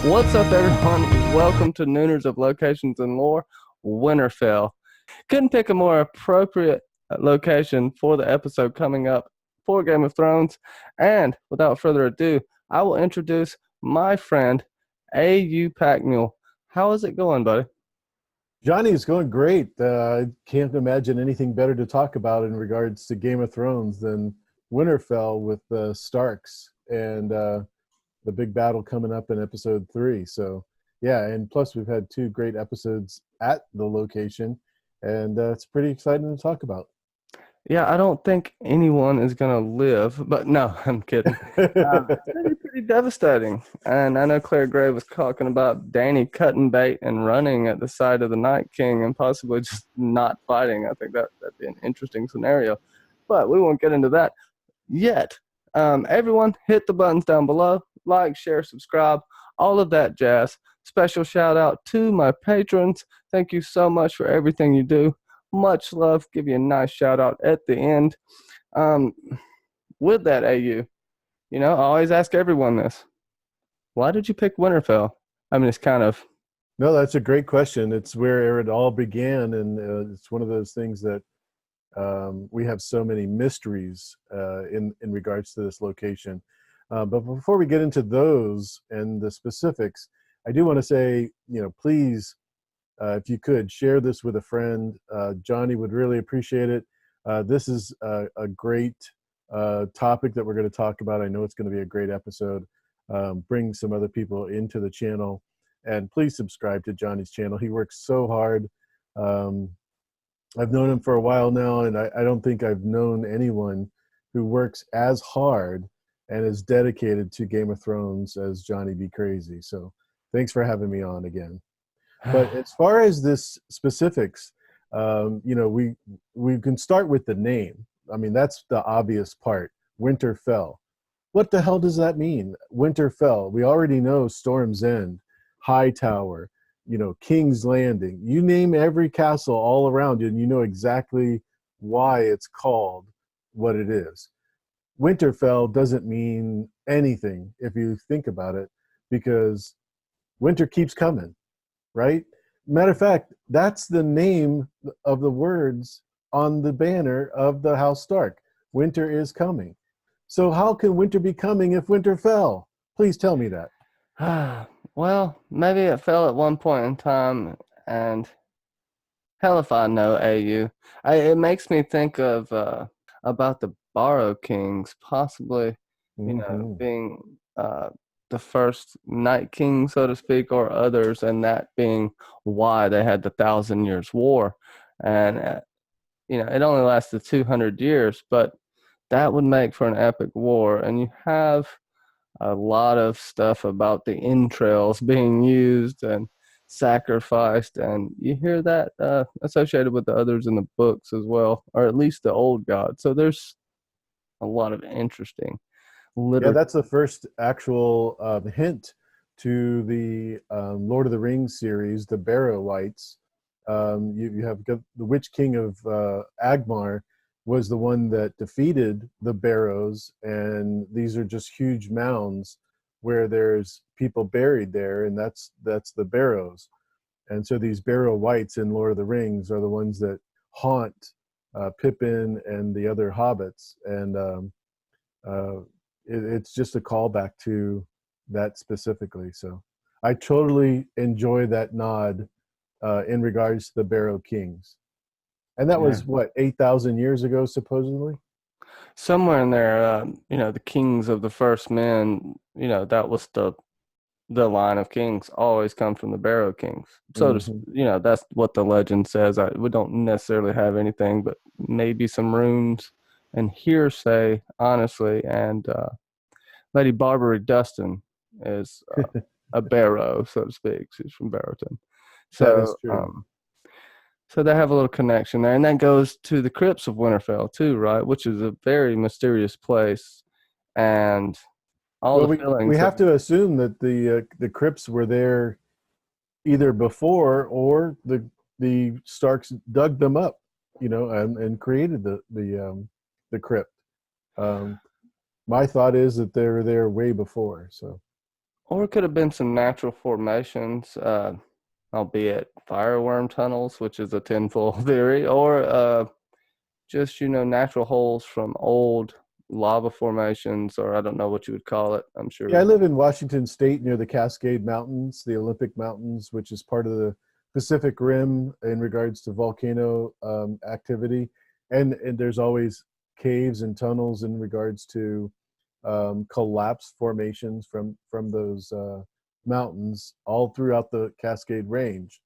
What's up, everyone? Welcome to Nooners of Locations and Lore, Winterfell. Couldn't pick a more appropriate location for the episode coming up for Game of Thrones. And without further ado, I will introduce my friend, AU Packmule. How is it going, buddy? Johnny, it's going great. I can't imagine anything better to talk about in regards to Game of Thrones than Winterfell with the Starks and the big battle coming up in episode 3. So, yeah, and plus we've had 2 great episodes at the location, and it's pretty exciting to talk about. Yeah, I don't think anyone is going to live, but no, I'm kidding. It's going to be pretty devastating. And I know Claire Gray was talking about Dany cutting bait and running at the side of the Night King and possibly just not fighting. I think that'd be an interesting scenario. But we won't get into that yet. Everyone, hit the buttons down below. Like, share, subscribe, all of that jazz. Special shout out to my patrons. Thank you so much for everything you do. Much love. Give you a nice shout out at the end. Um, with that, AU, I always ask everyone this. Why did you pick Winterfell? I mean, it's kind of. No, that's a great question. It's where it all began, and it's one of those things that we have so many mysteries in regards to this location. But before we get into those and the specifics, I do want to say, please, if you could share this with a friend, Johnny would really appreciate it. This is a great topic that we're going to talk about. I know it's going to be a great episode. Bring some other people into the channel, and please subscribe to Johnny's channel. He works so hard. I've known him for a while now, and I don't think I've known anyone who works as hard and is dedicated to Game of Thrones as Johnny B. Crazy. So thanks for having me on again. But as far as this specifics, we can start with the name. I mean, that's the obvious part. Winterfell. What the hell does that mean? Winterfell. We already know Storm's End, Hightower, King's Landing. You name every castle all around you, and you know exactly why it's called what it is. Winterfell doesn't mean anything if you think about it, because winter keeps coming, right? Matter of fact, that's the name of the words on the banner of the House Stark. Winter is coming. So how can winter be coming if winter fell? Please tell me that. Well, maybe it fell at one point in time, and hell if I know, AU. It makes me think of about the Borrow Kings, possibly, Mm-hmm. being the first Night King, so to speak, or others, and that being why they had the Thousand Years' War. And, it only lasted 200 years, but that would make for an epic war. And you have a lot of stuff about the entrails being used and sacrificed, and you hear that associated with the others in the books as well, or at least the old gods. So there's a lot of interesting Yeah, literature. that's the first actual hint to the Lord of the Rings series, the Barrow Wights. You have the Witch King of Agmar was the one that defeated the Barrows, and these are just huge mounds where there's people buried there, and that's the Barrows. And so these Barrow Wights in Lord of the Rings are the ones that haunt Pippin and the other hobbits, and uh, it's just a callback to that specifically. So I totally enjoy that nod in regards to the Barrow Kings. And that Yeah. was what, 8,000 years ago, supposedly? Somewhere in there, the kings of the first men, that was the line of kings always come from the Barrow Kings. So Hmm. that's what the legend says. We don't necessarily have anything, but maybe some runes and hearsay, honestly. And Lady Barbary Dustin is a Barrow, so to speak. She's from Barrowton. That is So, true. so they have a little connection there, and that goes to the crypts of Winterfell too, right? Which is a very mysterious place, and all Well, the we feelings that. have to assume that the crypts were there either before, or the Starks dug them up, and created the crypt. Um, my thought is that they were there way before. So Or it could have been some natural formations, albeit fireworm tunnels, which is a tenfold theory, or just, natural holes from old lava formations, or I don't know what you would call it. I'm Yeah, I sure. live in Washington State near the Cascade Mountains, the Olympic Mountains, which is part of the Pacific Rim in regards to volcano activity. And there's always caves and tunnels in regards to collapse formations from those mountains all throughout the Cascade Range.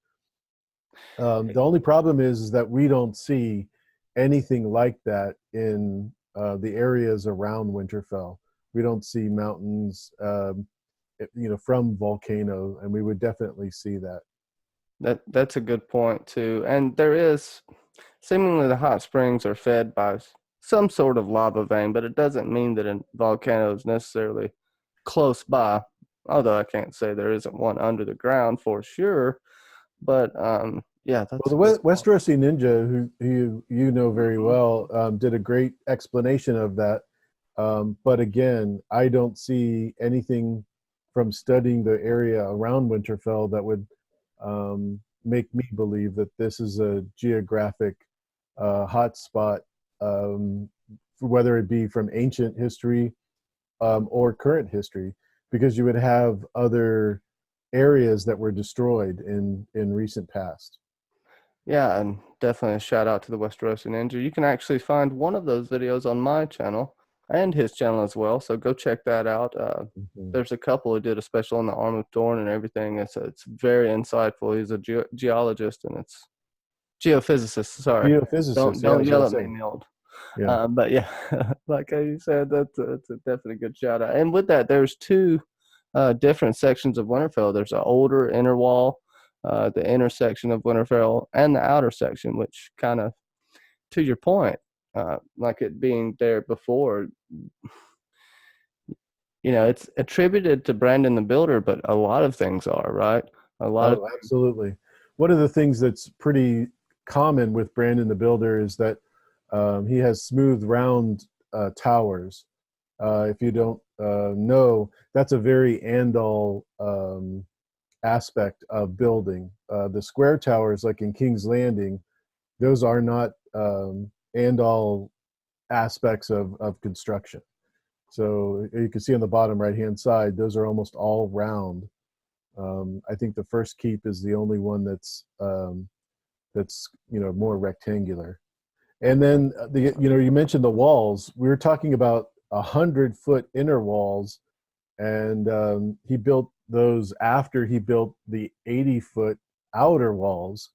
The only problem is that we don't see anything like that in the areas around Winterfell. We don't see mountains, from volcano, and we would definitely see that. That's a good point too. And there is seemingly the hot springs are fed by some sort of lava vein, but it doesn't mean that a volcano is necessarily close by. Although I can't say there isn't one under the ground for sure. But yeah, Well, that's a good the point. Westerosi Ninja, who you know very Mhm. well, did a great explanation of that. But again, I don't see anything from studying the area around Winterfell that would make me believe that this is a geographic hotspot, um, whether it be from ancient history or current history, because you would have other areas that were destroyed in recent past. Yeah, and definitely a shout out to the Westerosi Ninja. You can actually find one of those videos on my channel and his channel as well. So go check that out. Mhm. There's a couple who did a special on the Arm of Thorn and everything. It's very insightful. He's a geologist and it's geophysicist. Sorry, Geophysicist, yeah, I don't was going yell to at me, say, Milt. yeah. But yeah, like how you said, that's a definitely good shout out. And with that, there's two different sections of Winterfell. There's an older inner wall, the inner section of Winterfell, and the outer section, which kind of, to your point, like it being there before, it's attributed to Brandon the Builder, but a lot of things are, right? A lot of Oh, absolutely. One of the things that's pretty common with Brandon the Builder is that he has smooth, round towers. If you don't know, that's a very Andal aspect of building. The square towers, like in King's Landing, those are not Andal aspects of construction. So you can see on the bottom right hand side, those are almost all round. I think the first keep is the only one that's more rectangular. And then you mentioned the walls. We were talking about 100-foot inner walls, and he built those after he built the 80-foot outer walls.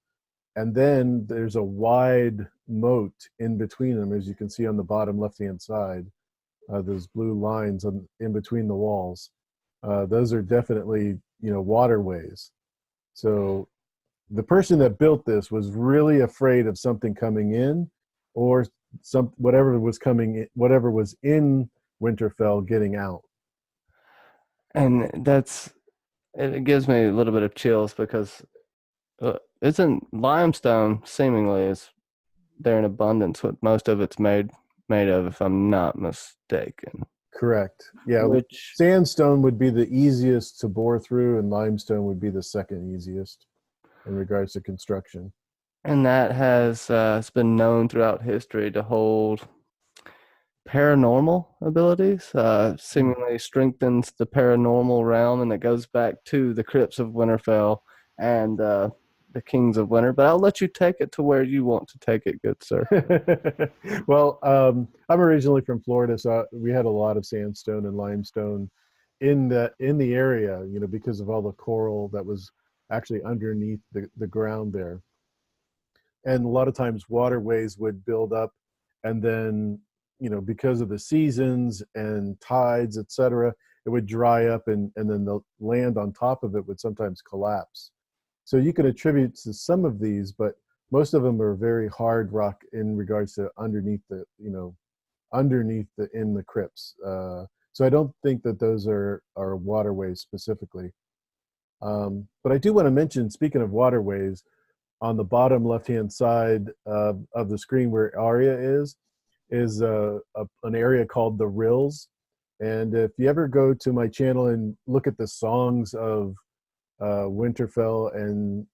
And then there's a wide moat in between them, as you can see on the bottom left-hand side. Those blue lines in between the walls. Those are definitely waterways. So the person that built this was really afraid of something coming in, or whatever was in Winterfell getting out. and it gives me a little bit of chills because isn't limestone seemingly is there in abundance what most of it's made of, if I'm not mistaken. Correct. Yeah, Which sandstone would be the easiest to bore through, and limestone would be the second easiest in regards to construction. and that has it's been known throughout history to hold paranormal abilities. Seemingly strengthens the paranormal realm, and it goes back to the crypts of Winterfell and the Kings of Winter. But I'll let you take it to where you want to take it, good sir. Well, I'm originally from Florida, so we had a lot of sandstone and limestone in the area, because of all the coral that was actually underneath the ground there. And a lot of times waterways would build up, and then because of the seasons and tides, etc., it would dry up, and then the land on top of it would sometimes collapse. So you can attribute to some of these, but most of them are very hard rock in regards to underneath the in the crypts. So I don't think that those are waterways specifically. But I do want to mention, speaking of waterways, on the bottom left hand side of the screen where Arya is an area called the Rills. And if you ever go to my channel and look at the songs of Winterfell and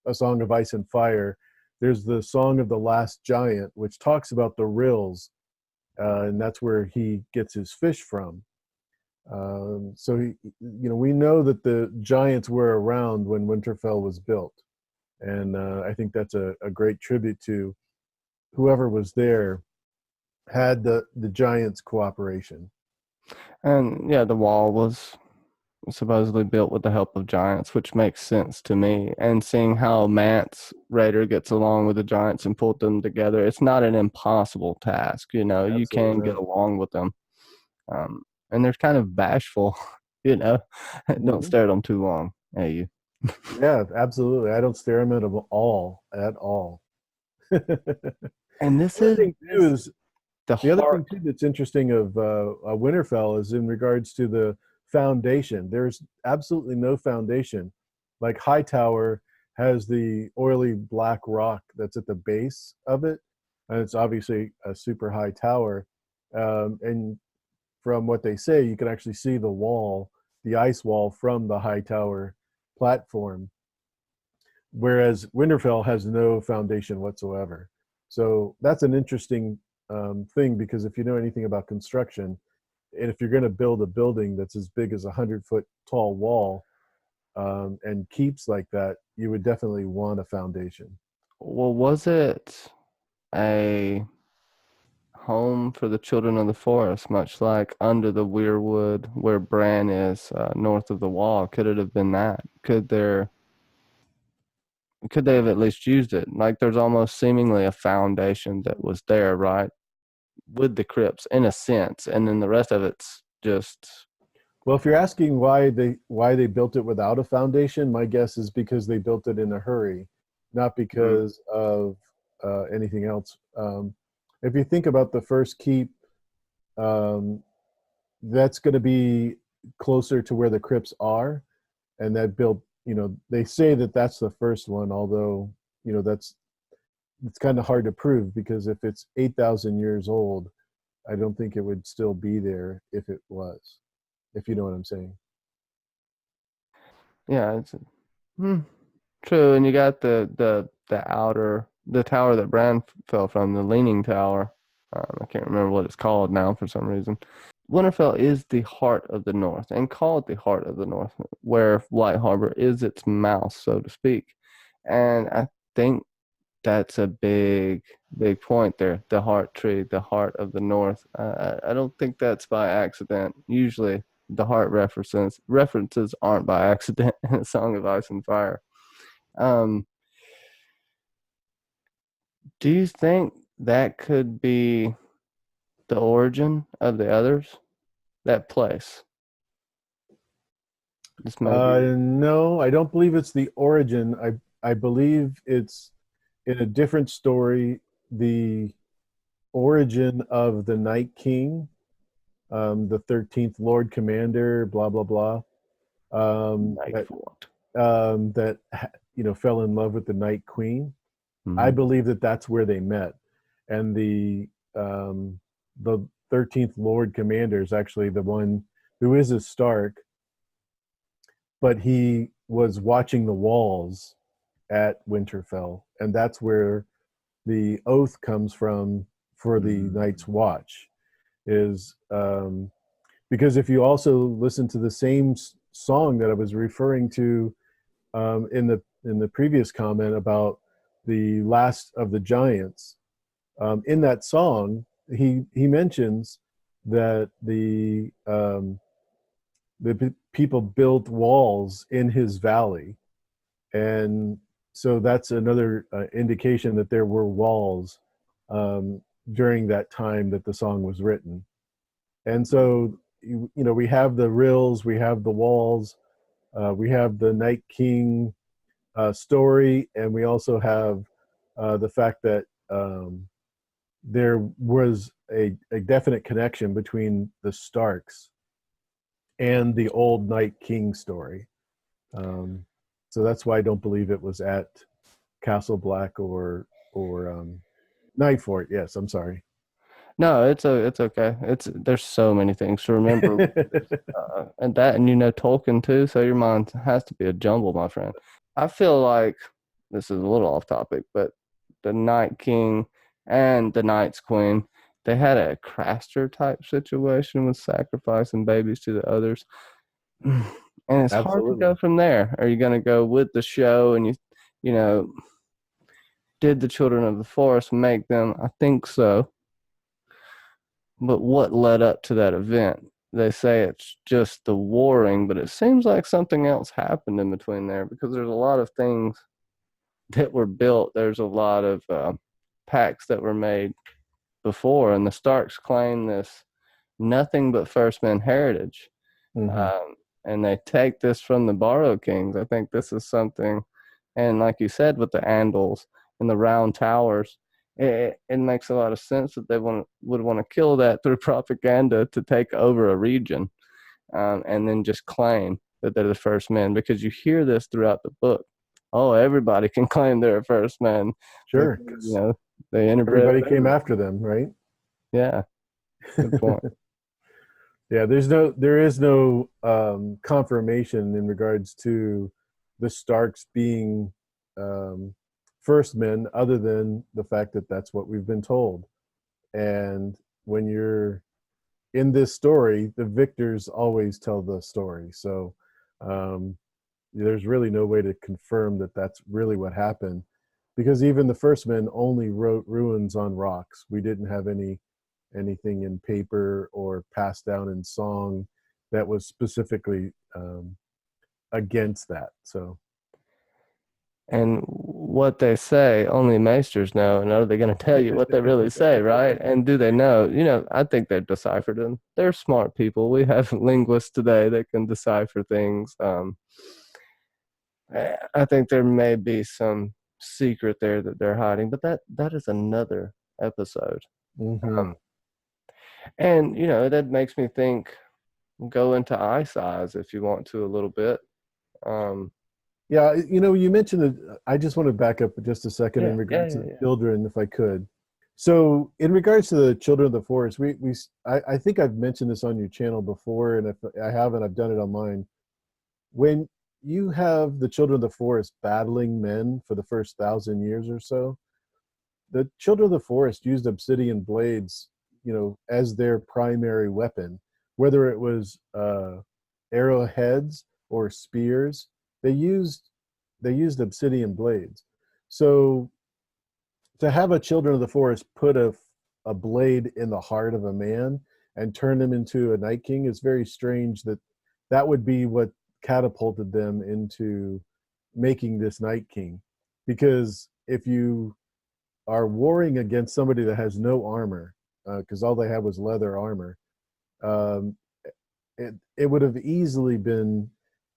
A Song of Ice and Fire, there's the Song of the Last Giant, which talks about the rills, and that's where he gets his fish from. So we know that the giants were around when Winterfell was built, and I think that's a great tribute to whoever was there had the giants' cooperation. And yeah, the wall was supposedly built with the help of giants, which makes sense to me. And seeing how Mance Raider gets along with the giants and pulled them together, it's not an impossible task. You know, you Absolutely can get not. along with them. And they're kind of bashful, you know. Don't Hmm. stare at them too long. Hey, you. Yeah, absolutely. I don't stare them at all at all. the And this other is thing too this is the the other heart. thing too that's interesting of Winterfell is in regards to the foundation. There's absolutely no foundation. Like Hightower has the oily black rock that's at the base of it, and it's obviously a super high tower. And from what they say, you can actually see the wall, the ice wall from the Hightower platform, whereas Winterfell has no foundation whatsoever. So that's an interesting thing because if you know anything about construction, and if you're going to build a building that's as big as 100-foot tall wall and keeps like that, you would definitely want a foundation. Well, was it a home for the children of the forest, much like under the weirwood where Bran is north of the wall? Could it have been that? Could they have at least used it? Like there's almost seemingly a foundation that was there, right? With the crypts in a sense, and then the rest of it's just Well, if you're asking why they built it without a foundation, my guess is because they built it in a hurry, not mm, because of anything else. If you think about the first keep, um, that's going to be closer to where the crypts are, and that built. They say that that's the first one, although that's it's kind of hard to prove because if it's 8,000 years old, I don't think it would still be there if it was. If you know what I'm saying. yeah, it's hmm, true. And you got the tower that Bran fell from, the Leaning Tower. I can't remember what it's called now for some reason. Winterfell is the heart of the North, and called the heart of the North, where Light Harbor is its mouth, so to speak. And I think that's a big point there. The heart tree, the heart of the North. I don't think that's by accident. Usually, the heart references aren't by accident in a Song of Ice and Fire. Um, do you think that could be the origin of the others? That place. This may be No, I don't believe it's the origin. I believe it's in a different story. The origin of the Night King, the 13th Lord Commander, blah blah blah. Night That Fort. that fell in love with the Night Queen. I Hmm. believe that that's where they met, and the 13th Lord Commander is actually the one who is a Stark, but he was watching the walls at Winterfell, and that's where the oath comes from for the Night's Mm. Watch. Is because if you also listen to the same song that I was referring to in the previous comment about the last of the giants, in that song he mentions that the people built walls in his valley, and so that's another indication that there were walls um, during that time that the song was written. And so we have the rills, we have the walls, we have the Night King story, and we also have the fact that there was a definite connection between the Starks and the old Night King story. Um, so that's why I don't believe it was at Castle Black or Nightfort. Yes, I'm sorry. No, it's okay. It's there's so many things to remember, and that, and Tolkien too. So your mind has to be a jumble, my friend. I feel like this is a little off topic, but the Night King and the Night's Queen, they had a Craster type situation with sacrificing babies to the others, and it's hard to go Absolutely. from there. Are you going to go with the show and you know, did the Children of the Forest make them? I think so. But what led up to that event? They say it's just the warring, but it seems like something else happened in between there because there's a lot of things that were built. There's a lot of pacts that were made before, and the Starks claim this nothing but First Men heritage. Hmm. And they take this from the Borrow Kings. I think this is something, and like you said, with the Andals and the Round Towers, it makes a lot of sense that they would want to kill that through propaganda to take over a region, and then just claim that they're the first men because you hear this throughout the book. Oh, everybody can claim they're a first man because Sure, because they interbred everybody with came everybody. after them, right? Yeah, good point. Yeah, there is no confirmation in regards to the Starks being um, first men, other than the fact that that's what we've been told. And when you're in this story, the victors always tell the story. So um, there's really no way to confirm that that's really what happened, because even the first men only wrote ruins on rocks. We didn't have anything in paper or passed down in song that was specifically against that. So And what they say, only maesters know. And are they going to tell you what they really say, right? And do they know? I think they've deciphered them. They're smart people. We have linguists today that can decipher things. I think there may be some secret there that they're hiding, but that is another episode. hmm. Um, and that makes me think. Go into Ice Eyes if you want to a little bit. Um, Yeah, you mentioned that. I just want to back up just a second yeah, in yeah, regards to yeah, the yeah. children, if I could. So, in regards to the children of the forest, I think I've mentioned this on your channel before, and if I haven't, I've done it on mine. When you have the children of the forest battling men for the first 1,000 years or so, the children of the forest used obsidian blades, as their primary weapon, whether it was arrowheads or spears. They used they used obsidian blades. So to have a children of the forest put a blade in the heart of a man and turn him into a night king is very strange. That would be what catapulted them into making this night king, because if you are warring against somebody that has no armor, because all they had was leather armor, um, it would have easily been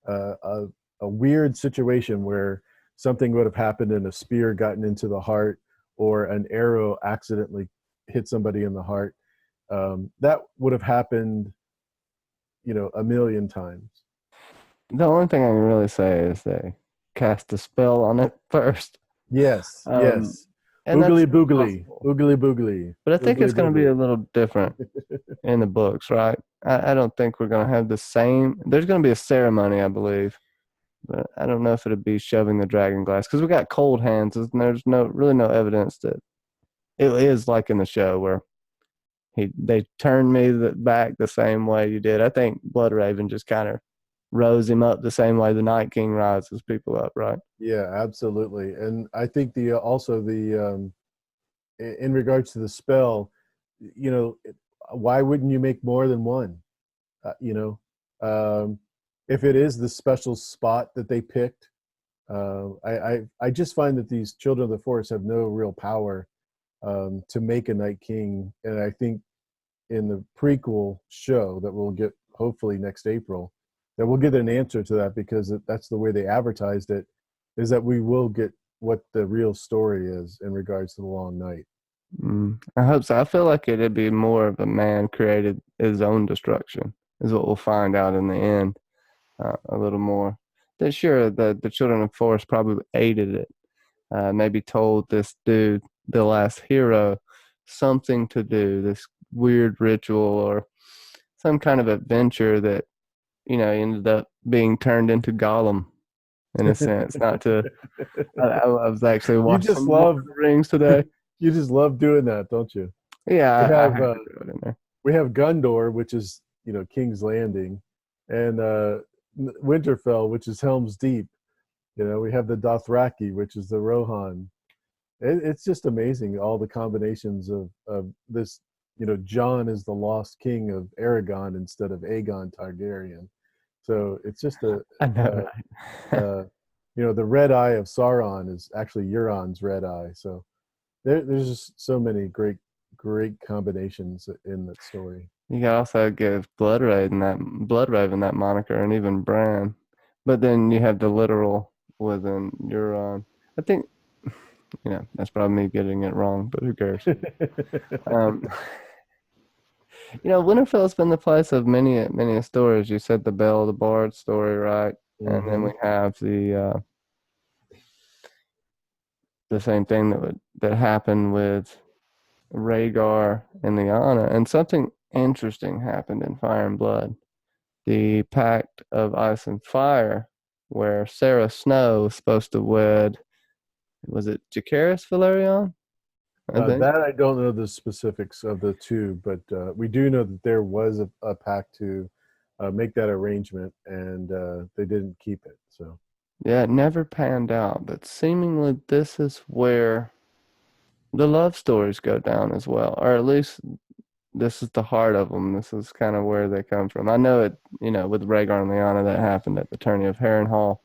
a weird situation where something would have happened and a spear gotten into the heart, or an arrow accidentally hit somebody in the heart. That would have happened, a million times. The only thing I can really say is they cast a spell on it first. Yes, Um, yes. and that's Oogly still boogly, possible. oogly boogly, But I think oogly it's going to be boogly. a little different in the books, right? I don't think we're going to have the same. There's going to be a ceremony, I believe, but I don't know if it'll be shoving the dragon glass because we got cold hands, and there's no evidence that it is like in the show where they turned me back the same way you did. I think Blood Raven just kind of rose him up the same way the Night King rises people up, right? Yeah, absolutely. And I think the also the in regards to the spell, you know, why wouldn't you make more than one? Uh, you know, um, if it is the special spot that they picked, I just find that these children of the forest have no real power to make a night king, and I think in the prequel show that we'll get hopefully next April, that we'll get an answer to that, because that's the way they advertised it, is that we will get what the real story is in regards to the long night. I hope so. I feel like it'd be more of a man created his own destruction, is what we'll find out in the end, a little more. Then sure, the children of forest probably aided it, maybe told this dude, the last hero, something to do. This weird ritual or some kind of adventure that ended up being turned into Gollum in a sense. Not to, I was actually You watching just Lord of love the Rings today. you just love doing that, don't you? Yeah, We I have had to throw it in there. we have Gondor, which is King's Landing, and Winterfell, which is Helm's Deep. We have the Dothraki, which is the Rohan. It's just amazing all the combinations of this. Jon is the lost king of Aragon instead of Aegon Targaryen. So it's just I know, uh, right? uh, the red eye of Sauron is actually Euron's red eye. So there's just so many great combinations in that story. You can also give Blood Raven that moniker, and even Bran. But then you have the literal within Euron. I think that's probably me getting it wrong, but who cares? Um, Winterfell's been the place of many stories. You said the Bell, the Bard story, right? And then Hmm. we have the same thing that happened with Rhaegar and Lyanna, and something interesting happened in Fire and Blood. The Pact of Ice and Fire, where Sarah Snow was supposed to wed, was it Jacaerys Valerion? I think. That I don't know the specifics of the two, but we do know that there was a pact to make that arrangement, and they didn't keep it. So Yeah, it never panned out, but seemingly this is where the love stories go down as well, or at least this is the heart of them. This is kind of where they come from. I know it, with Rhaegar and Lyanna that happened at the tourney of Harrenhal,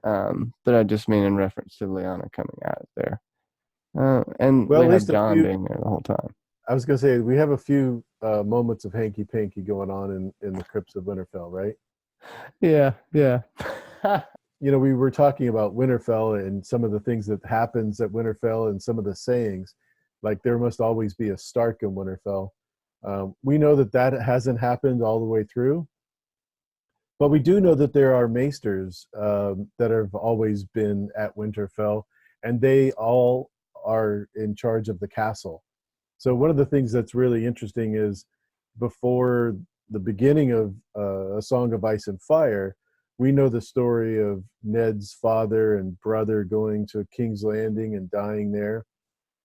but I just mean in reference to Lyanna coming out there. And well, we at have least a John few. being there the whole time. I was going to say we have a few moments of hanky panky going on in the crypts of Winterfell, right? Yeah, yeah. We were talking about Winterfell and some of the things that happens at Winterfell and some of the sayings, like there must always be a Stark in Winterfell. We know that hasn't happened all the way through, but we do know that there are maesters that have always been at Winterfell, and they all are in charge of the castle. So one of the things that's really interesting is before the beginning of A Song of Ice and Fire, we know the story of Ned's father and brother going to King's Landing and dying there.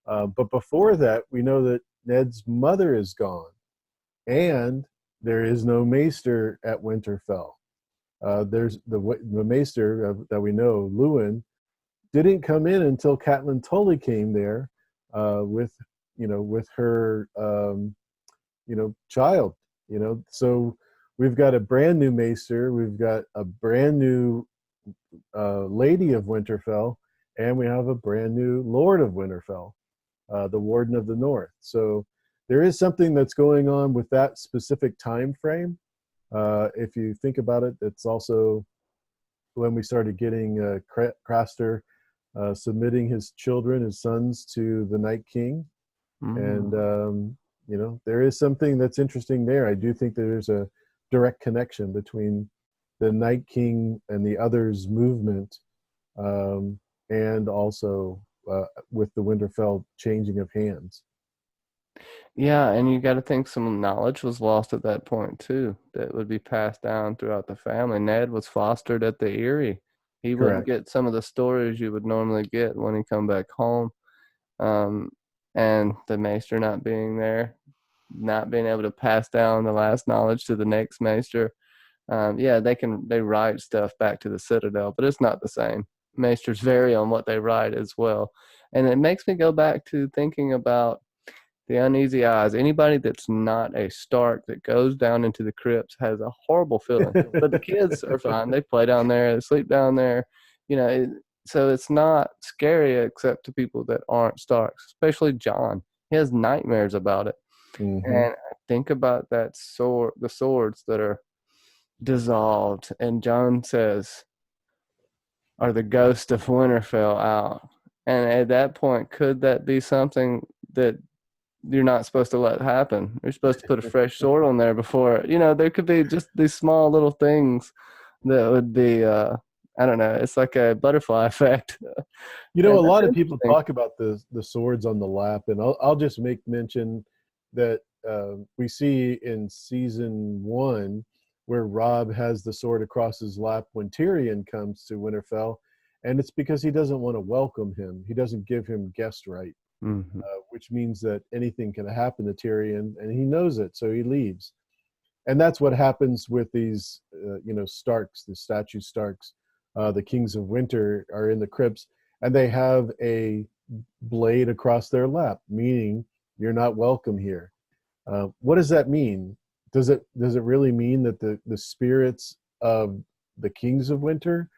But before that, we know that Ned's mother is gone, and there is no maester at Winterfell. There's the maester that we know, Lewin, didn't come in until Catelyn Tully came there with with her child. So we've got a brand new maester, we've got a brand new lady of Winterfell, and we have a brand new lord of Winterfell, the Warden of the North. So there is something that's going on with that specific time frame. If you think about it, it's also when we started getting Craster submitting his children, his sons, to the Night King. And, Mm. there is something that's interesting there. I do think there's a direct connection between the Night King and the others movement, um, and also with the Winterfell changing of hands. Yeah, and you got to think some knowledge was lost at that point too, that would be passed down throughout the family. Ned was fostered at the Eyrie. He wouldn't Correct. get some of the stories you would normally get when he come back home. Um, and the Maester not being there, not being able to pass down the last knowledge to the next Maester. Yeah, they write stuff back to the Citadel, but it's not the same. Maesters vary on what they write as well, and it makes me go back to thinking about the uneasy eyes. Anybody that's not a Stark that goes down into the crypts has a horrible feeling. But the kids are fine. They play down there, they sleep down there. You know, it, so it's not scary except to people that aren't Starks, especially John. He has nightmares about it. Hmm. And I think about the swords that are dissolved. And John says, are the ghost of Winterfell out? And at that point, could that be something that you're not supposed to let happen? You're supposed to put a fresh sword on there before, there could be just these small little things that would be, I don't know, it's like a butterfly effect. A And that's lot of people interesting. talk about the swords on the lap, and I'll just make mention that we see in season 1 where Robb has the sword across his lap when Tyrion comes to Winterfell, and it's because he doesn't want to welcome him. He doesn't give him guest right, Hmm. which means that anything can happen to Tyrion, and he knows it, so he leaves. And that's what happens with these, Starks, the statue Starks. The Kings of Winter are in the crypts, and they have a blade across their lap, meaning you're not welcome here. What does that mean? Does it really mean that the spirits of the Kings of Winter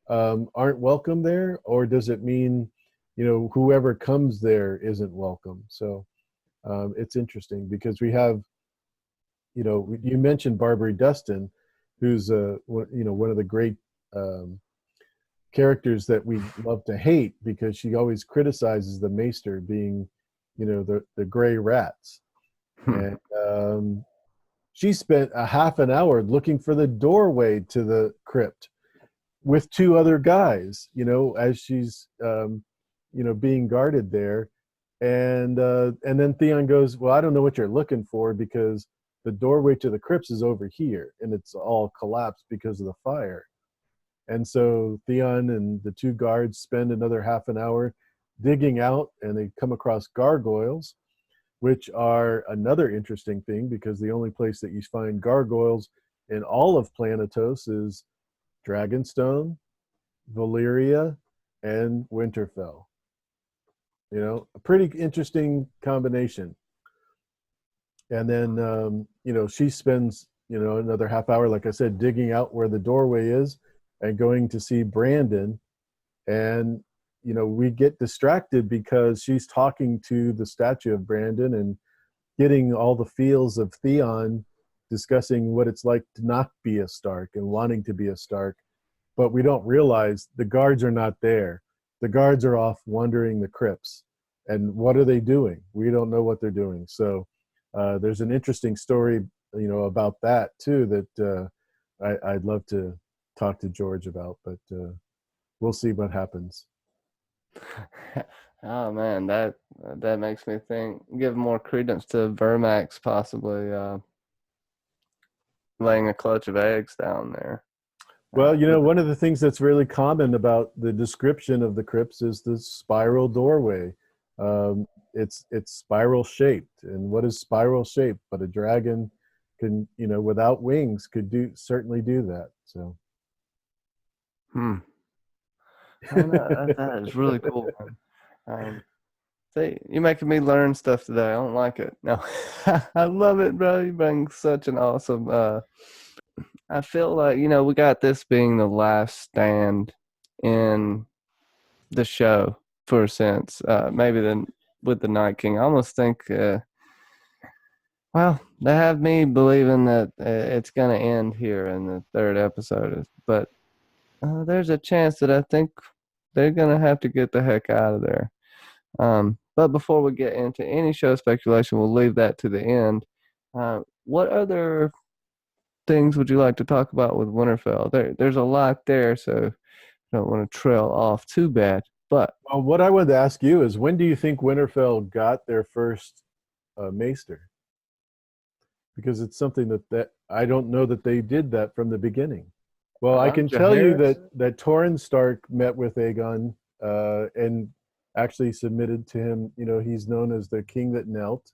aren't welcome there, or does it mean whoever comes there isn't welcome? So it's interesting because we have you mentioned Barbary Dustin, who's one of the great um, characters that we love to hate because she always criticizes the Maester being the gray rats, and she spent a half an hour looking for the doorway to the crypt with two other guys, as she's being guarded there. And then Theon goes, well, I don't know what you're looking for because the doorway to the crypts is over here and it's all collapsed because of the fire. And so Theon and the two guards spend another half an hour digging out, and they come across gargoyles, which are another interesting thing because the only place that you find gargoyles in all of Planetos is Dragonstone, Valyria, and Winterfell. A pretty interesting combination. And then, she spends, another half hour, like I said, digging out where the doorway is and going to see Brandon. And, we get distracted because she's talking to the statue of Brandon and getting all the feels of Theon, discussing what it's like to not be a Stark and wanting to be a Stark. But we don't realize the guards are not there. The guards are off wandering the crypts. And what are they doing? We don't know what they're doing. So there's an interesting story, about that too, that I'd love to talk to George about, but we'll see what happens. Oh man, that makes me think. Give more credence to Vermax possibly laying a clutch of eggs down there. Well, With one of the things that's really common about the description of the crypts is the spiral doorway. It's spiral shaped, and what is spiral shaped? But a dragon can, without wings, could certainly do that. So, hmm. Oh, no, that is really cool, man. See, you're making me learn stuff today. I don't like it. No, I love it, bro. You bring such an awesome. I feel like we got this being the last stand in the show for a sense. Maybe then with the Night King, I almost think. Well, they have me believing that it's going to end here in the third episode, but there's a chance that I think they're going to have to get the heck out of there. But before we get into any show speculation, we'll leave that to the end. What other things would you like to talk about with Winterfell? There's a lot there, so I don't want to trail off too bad. But well, what I wanted to ask you is, when do you think Winterfell got their first Maester? Because it's something that I don't know that they did that from the beginning. Well, I can tell you Jaehaerys? that Torrhen Stark met with Aegon and actually submitted to him. He's known as the King that knelt,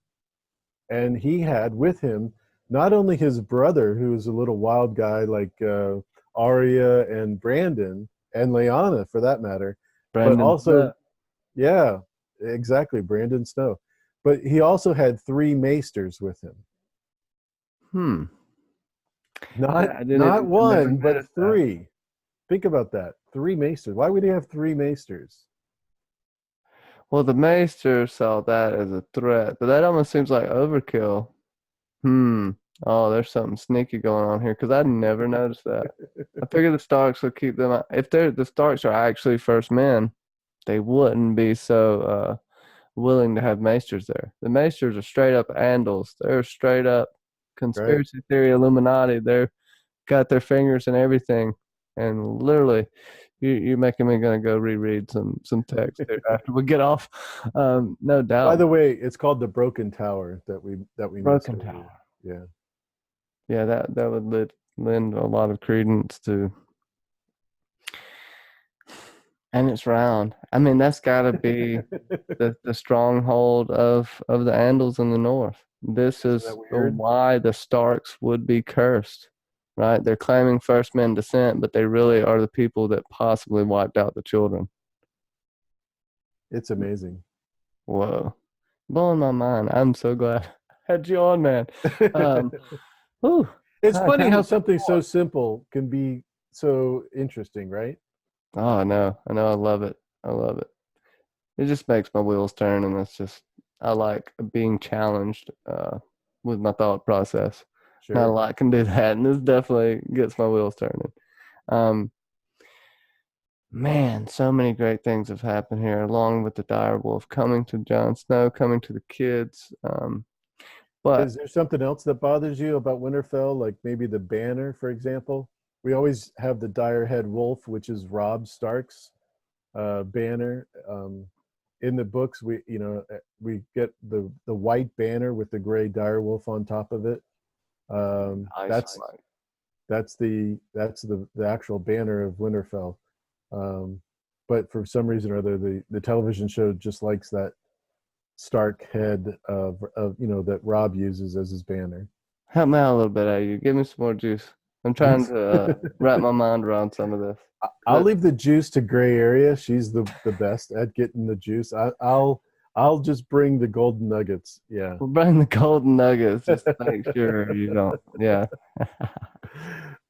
and he had with him not only his brother, who was a little wild guy like Arya and Brandon and Lyanna, for that matter, but Brandon also, Snow. yeah, exactly, Brandon Snow. But he also had three maesters with him. Hmm. Not I not didn't. I never one, but noticed that. three. Think about that. Three maesters. Why would he have three maesters? Well, the Maester saw that as a threat, but that almost seems like overkill. Hmm. Oh, there's something sneaky going on here because I never noticed that. I figure the Starks would keep them. If the Starks are actually first men, they wouldn't be so willing to have Maesters there. The Maesters are straight up Andals. They're straight up Right? conspiracy theory Illuminati. They're got their fingers in everything, and literally, You're making me gonna go reread some text here after we get off. No By doubt. the way, it's called the Broken Tower that we missed Broken earlier. Tower. Yeah. Yeah, that would lend a lot of credence to, and it's round. I mean, that's got to be the stronghold of the Andals in the north. This Isn't that is weird? why the Starks would be cursed, right? They're claiming first men descent, but they really are the people that possibly wiped out the children. It's amazing. Whoa, blowing my mind. I'm so glad I had you on, man. Um, whew, It's funny tell how me some something so more. simple can be so interesting, right? Oh, I know, I love it. I love it. It just makes my wheels turn, and that's just I like being challenged with my thought process. Not a Sure. lot can do that, and this definitely gets my wheels turning. Um, Man, so many great things have happened here, along with the dire wolf coming to Jon Snow, coming to the kids. But Is there something else that bothers you about Winterfell, like maybe the banner, for example? We always have the dire head wolf, which is Robb Stark's banner. In the books, we get the white banner with the gray dire wolf on top of it. ice, That's the actual banner of Winterfell. Um, but for some reason or other, the television show just likes that Stark head of that Robb uses as his banner. help me out a little bit, AU. Give me some more juice. I'm trying to wrap my mind around some of this. I'll 'Cause leave the juice to Gray Area. She's the best at getting the juice. I'll just bring the golden nuggets. Yeah. we'll bring the golden nuggets just to make sure you don't. Yeah.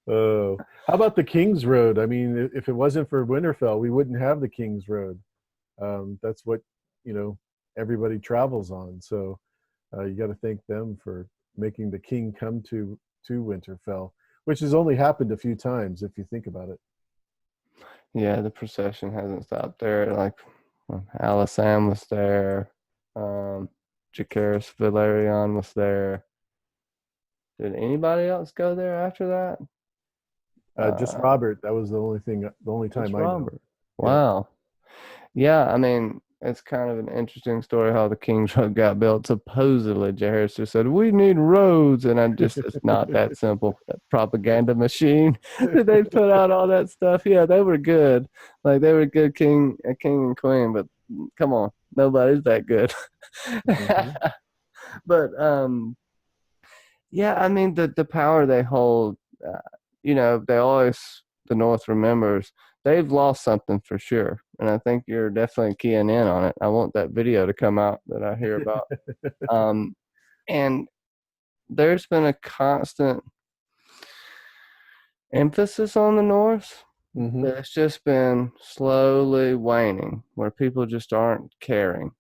Oh, how about the King's Road? I mean, if it wasn't for Winterfell, we wouldn't have the King's Road. That's what you know everybody travels on. So you got to thank them for making the king come to Winterfell, which has only happened a few times if you think about it. Yeah, the procession hasn't stopped there. Like Alisam was there. Um, Jacaerys Valerion was there. Did anybody else go there after that? Just Uh, Robert. That was the only just time I know. Robert. Yeah. Wow. Yeah, I mean, it's kind of an interesting story how the King's Road got built. Supposedly, Jairus just said, "We need roads," and it's not that simple. That propaganda machine that they put out all that stuff. Yeah, they were good. Like they were good a king and queen, but come on, nobody's that good. Hmm. But yeah, I mean the power they hold. Uh, they always the North remembers they've lost something for sure, and I think you're definitely keying in on it. I want that video to come out that I hear about. Um, and there's been a constant emphasis on the North, Hmm. but it's just been slowly waning, where people just aren't caring.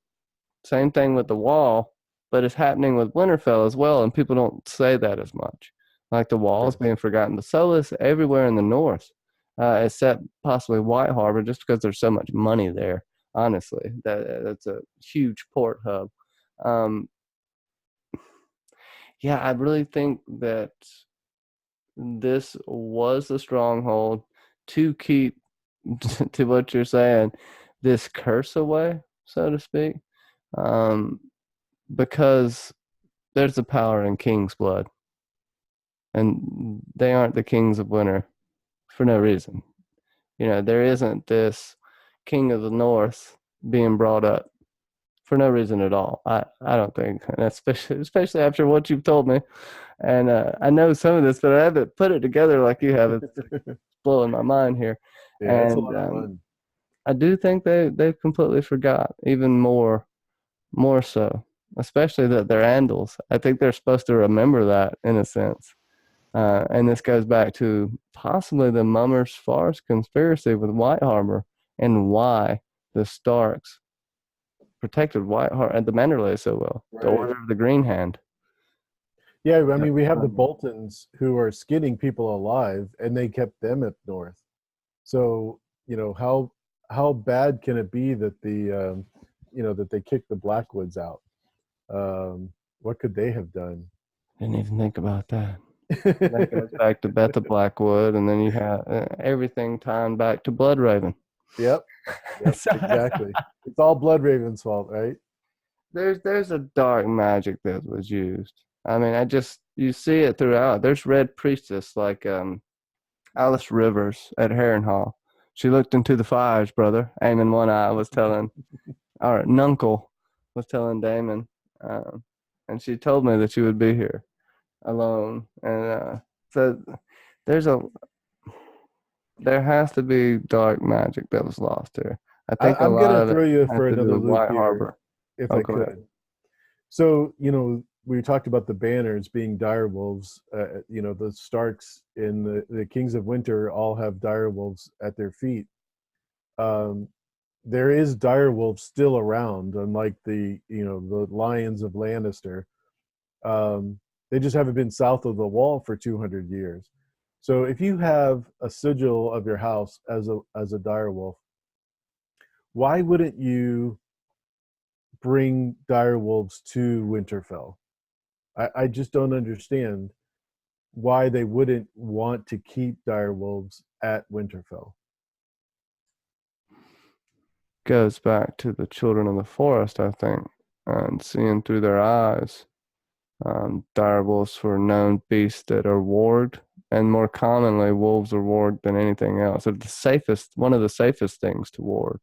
Same thing with the wall, but it's happening with Winterfell as well, and people don't say that as much. Like the wall is Sure. being forgotten, but so is everywhere in the north, except possibly White Harbor, just because there's so much money there. Honestly, that's a huge port hub. Um, yeah, I really think that this was a stronghold to keep, to what you're saying, this curse away, so to speak. Um, because there's a power in king's blood, and they aren't the kings of winter for no reason. There isn't this king of the north being brought up for no reason at all. I don't think, and especially after what you've told me. And I know some of this, but I haven't put it together like you have. It's blowing my mind here, Yeah, it's a and lot of fun. I do think they've completely forgot even more so, especially that they're Andals. I think they're supposed to remember that in a sense. And this goes back to possibly the Mummers Forest conspiracy with White Harbor and why the Starks protected White Harbor and the Manderley so well. The Right. Order of the Green Hand. Yeah, I Yep. mean, we have the Boltons who are skinning people alive, and they kept them up north. So how bad can it be that that they kicked the Blackwoods out? What could they have done? Didn't even think about that. And that goes back to Beta Blackwood, and then you have everything tying back to Bloodraven. Yep, yep, So exactly. It's all Bloodraven's fault, right? there's a dark magic that was used. I mean, I just you see it throughout. There's Red Priestess like Alice Rivers at Harrenhal. She looked into the fires, brother. Aemon One Eye was telling, or Nuncle was telling Damon, um, and she told me that she would be here alone. And so there's a there has to be dark magic that was lost here. I think a I'm lot gonna of it throw you has for to do another with loop White here, Harbor. if Oh, I go ahead. could. So, we talked about the banners being dire wolves. The Starks in the Kings of Winter all have dire wolves at their feet. Um, there is dire wolves still around, unlike the lions of Lannister. They just haven't been south of the wall for 200 years. So if you have a sigil of your house as a dire wolf, why wouldn't you bring dire wolves to Winterfell? I just don't understand why they wouldn't want to keep dire wolves at Winterfell. Goes back to the children of the forest, I think, and seeing through their eyes. Dire wolves were known beasts that are warged, and more commonly, wolves are warged than anything else. They're the safest, one of the safest things to warg.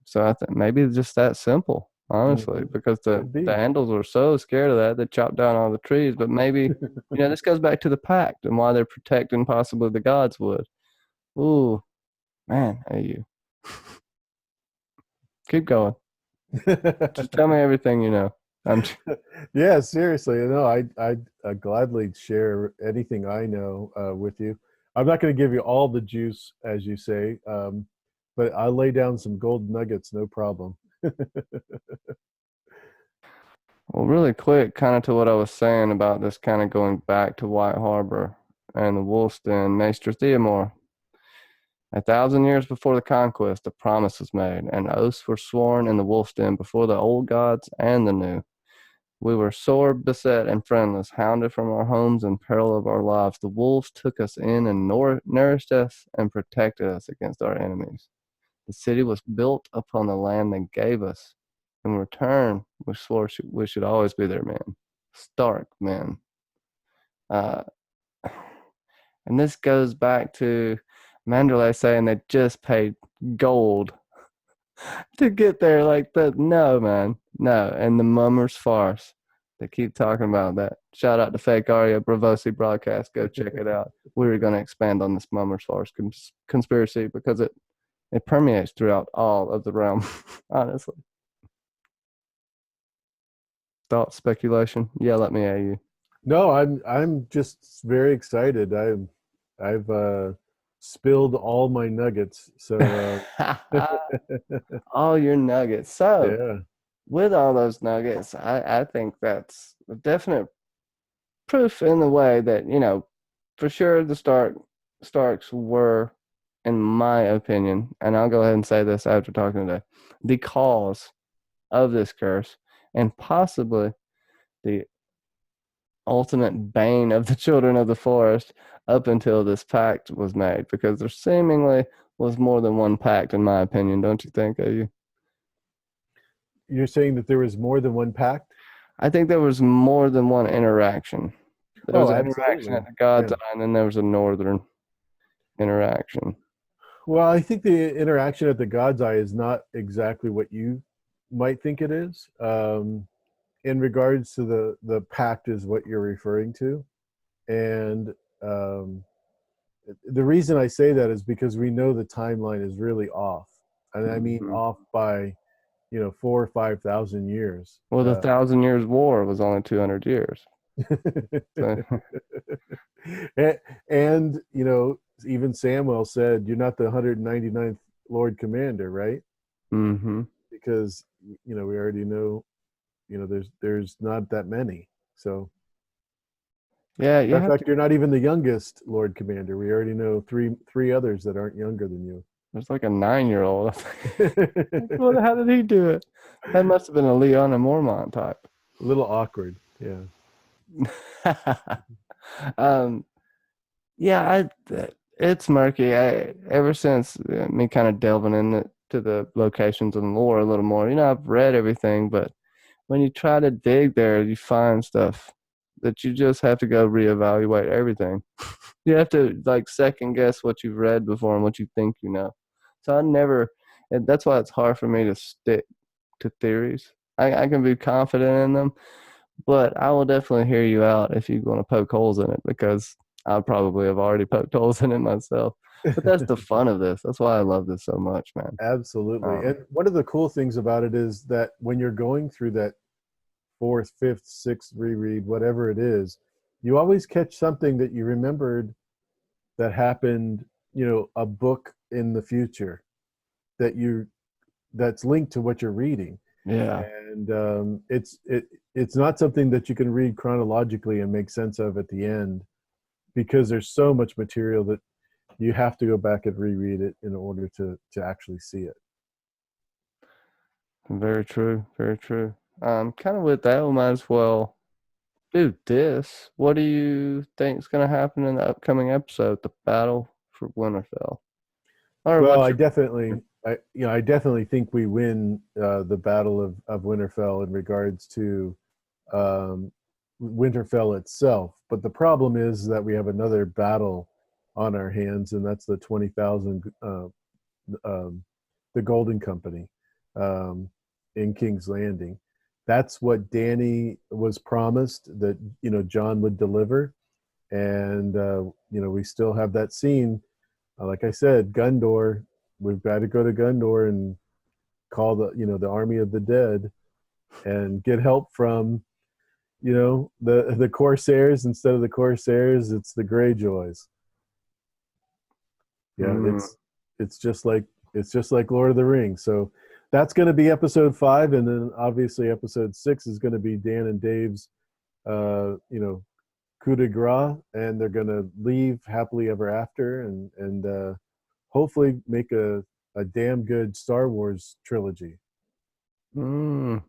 So I think maybe it's just that simple, honestly, Mhm. because the Could the be. Andals were so scared of that they chopped down all the trees. But maybe this goes back to the pact and why they're protecting possibly the gods would. Ooh, man, hey you, keep going. Just tell me everything you know. I'm Yeah, seriously. No, I gladly share anything I know with you. I'm not going to give you all the juice, as you say, but I'll lay down some gold nuggets, no problem. well, really quick, kind of to what I was saying about this, kind of going back to White Harbor and the Wolf's Den, Maester Theomore. 1,000 years before the conquest, a promise was made, and oaths were sworn in the Wolf's Den before the old gods and the new. We were sore beset and friendless, hounded from our homes in peril of our lives. The wolves took us in and nourished us and protected us against our enemies. The city was built upon the land they gave us. In return, we swore we should always be their men, Stark men. Uh, and this goes back to Manderley saying they just paid gold to get there like that. No, man. No. And the Mummers farce. They keep talking about that. Shout out to Fake Aria Bravosi broadcast. Go check it out. We were going to expand on this Mummers farce conspiracy because it permeates throughout all of the realm, honestly. Thought, speculation, yell at me, AU. No, I'm just very excited. I've spilled all my nuggets, so All your nuggets. So, yeah. with all those nuggets, I think that's a definite proof in the way that, for sure the Starks were, in my opinion, and I'll go ahead and say this after talking today, the cause of this curse and possibly the ultimate bane of the children of the forest up until this pact was made, because there seemingly was more than one pact, in my opinion, don't you think, AU? You're saying that there was more than one pact? I think there was more than one interaction. There was Oh, an interaction absolutely. at the God's Yeah. Eye, and then there was a northern interaction. Well, I think the interaction at the God's Eye is not exactly what you might think it is. In regards to the pact is what you're referring to, and um, the reason I say that is because we know the timeline is really off, and I mean Mhm. off by 4 or 5 thousand years. Well, the Thousand Years' War was only 200 years. So, and even Samuel said, "You're not the 199th Lord Commander, right?" hmm Because we already know there's not that many. So, yeah, you matter of have to. fact, you're not even the youngest Lord Commander. We already know three others that aren't younger than you. There's like a 9-year-old. Well, how did he do it? That must have been a Leon and Mormont type. A little awkward, yeah. um, yeah, it's murky. Ever since me kind of delving into the locations and lore a little more. I've read everything, but when you try to dig there, you find stuff that you just have to go reevaluate everything. You have to like second guess what you've read before and what you think you know. So I never, and that's why it's hard for me to stick to theories. I can be confident in them, but I will definitely hear you out if you want to poke holes in it because I probably have already poked holes in it myself. But that's the fun of this. That's why I love this so much, man. Absolutely. Um, And one of the cool things about it is that when you're going through that fourth, fifth, sixth reread, whatever it is, you always catch something that you remembered that happened, a book in the future that that's linked to what you're reading. yeah. And it's not something that you can read chronologically and make sense of at the end because there's so much material that you have to go back and reread it in order to actually see it. Very true. Very true. Kind of with that, we might as well do this. What do you think is going to happen in the upcoming episode, the battle for Winterfell? Or Well, what's I your definitely, I definitely think we win the Battle of Winterfell in regards to um, Winterfell itself. But the problem is that we have another battle on our hands, and that's the 20,000, um, the Golden Company um, in King's Landing. That's what Danny was promised that John would deliver, and we still have that scene. Like I said, Gundor. We've got to go to Gundor and call the army of the dead and get help from the Corsairs. Instead of the Corsairs, it's the Greyjoys. Yeah, mm, it's just like Lord of the Rings. So that's going to be episode 5, and then obviously episode 6 is going to be Dan and Dave's coup de grace, and they're going to leave happily ever after, and hopefully make a damn good Star Wars trilogy. mm.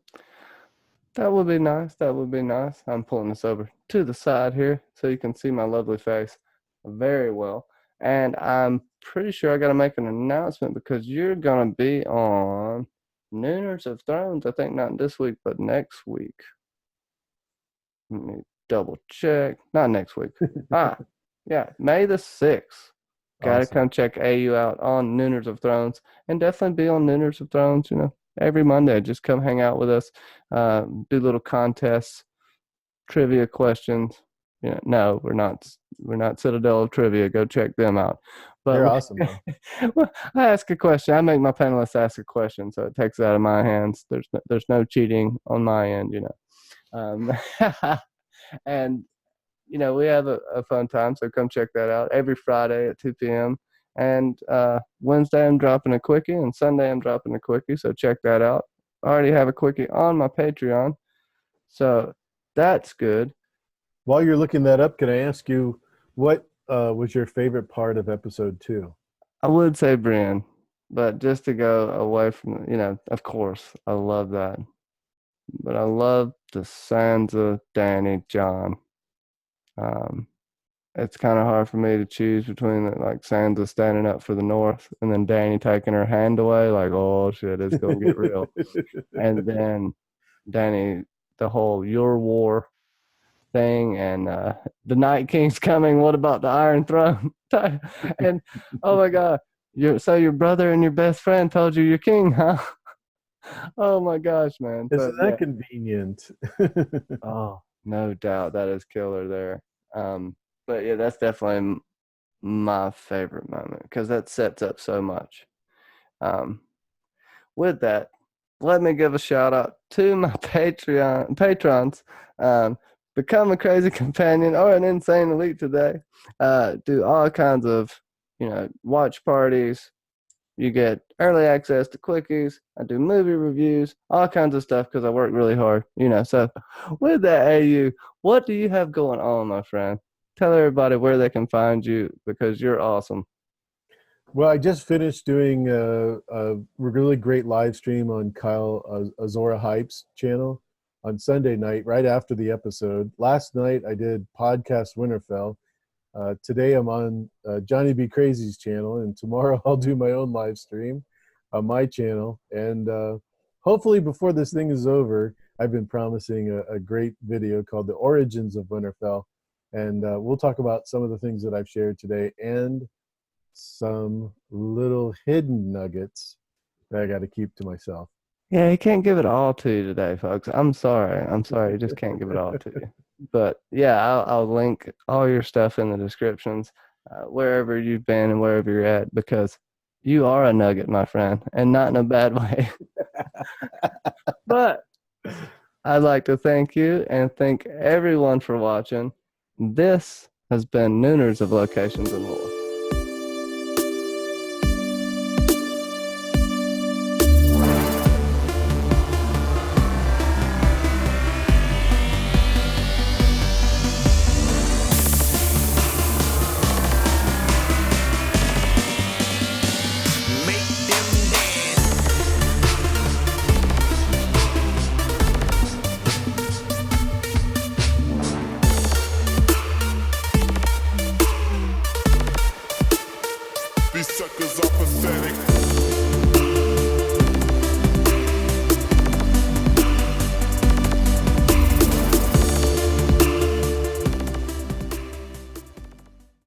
That would be nice. That would be nice. I'm pulling this over to the side here so you can see my lovely face very well. And I'm pretty sure I got to make an announcement because you're going to be on Nooners of Thrones. I think not this week, but next week. Let me double check. Not next week. Ah, yeah, May the 6th. Got to Awesome. come check AU out on Nooners of Thrones and definitely be on Nooners of Thrones, every Monday. Just come hang out with us, do little contests, trivia questions. No, we're not. We're not Citadel of Trivia. Go check them out. But They're awesome though. well, I ask a question. I make my panelists ask a question, so it takes it out of my hands. There's no cheating on my end. Um, and we have a fun time, so come check that out every Friday at 2 p.m. And Wednesday I'm dropping a quickie, and Sunday I'm dropping a quickie, so check that out. I already have a quickie on my Patreon, so that's good. While you're looking that up, can I ask you what was your favorite part of episode 2? I would say Brienne, but just to go away from, of course, I love that. But I love the Sansa, Danny, John. Um, it's kind of hard for me to choose between like Sansa standing up for the North and then Danny taking her hand away, like, oh shit, it's gonna get real. And then Danny, the whole your war thing, and the Night King's coming. What about the Iron Throne? And oh my God, your brother and your best friend told you you're king, huh? Oh my gosh, man. So Isn't yeah, that convenient? oh no doubt that is killer there. But yeah, that's definitely my favorite moment because that sets up so much. Um, with that, let me give a shout out to my Patreon patrons. Um, become a crazy companion or an insane elite today. Do all kinds of watch parties. You get early access to quickies. I do movie reviews, all kinds of stuff because I work really hard. So with that, AU, what do you have going on, my friend? Tell everybody where they can find you because you're awesome. Well, I just finished doing a really great live stream on Kyle Azora Hype's channel. on Sunday night, right after the episode. Last night I did podcast Winterfell. Today I'm on Johnny B. Crazy's channel, and tomorrow I'll do my own live stream on my channel. And hopefully before this thing is over, I've been promising a great video called The Origins of Winterfell. And we'll talk about some of the things that I've shared today and some little hidden nuggets that I got to keep to myself. Yeah, he can't give it all to you today, folks. I'm sorry. I'm sorry. He just can't give it all to you. But yeah, I'll link all your stuff in the descriptions, wherever you've been and wherever you're at, because you are a nugget, my friend, and not in a bad way. But I'd like to thank you and thank everyone for watching. This has been Nooners of Locations and More.